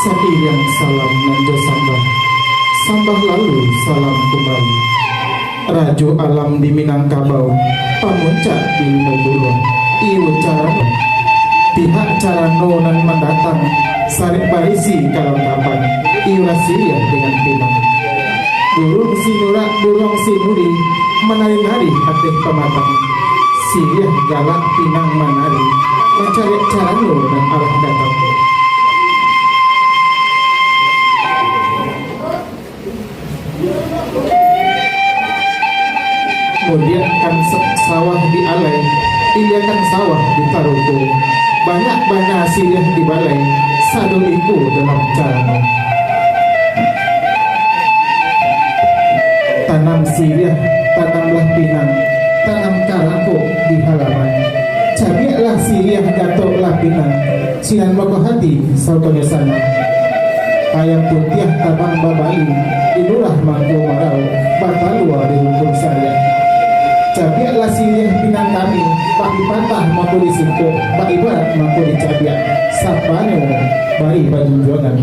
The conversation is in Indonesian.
Saiyang salam nanjo sambah, sambah lalu salam kembali. Rajo alam di Minangkabau, pamuncak di Meguro, iu carano. Pihak carano nan mendatang, sarik barisi kalau kapan, iu rahasia dengan pinang. Burung sinurak, burung sinuri, menari-nari hati pematang. Siliah galak pinang menari, mencari carano dan arah datang. Kemudian kan sawah di alai, iya kan sawah di taruku. Banyak siliah di balai, sado iku dalam carano. Tanam siliah, tanamlah pinang, tanam karako di halaman. Cabiaklah siliah gatoklah pinang, sinan moko hati sautonya sana. Ayam putih tabang babali, inulah mangku marau, batalua di rumput saya. Cabiaklah siliah pinang kami, pak dipatah mampu disimpuk, pak ibarat mampu dicabiak. Sapanya bari baju jualan.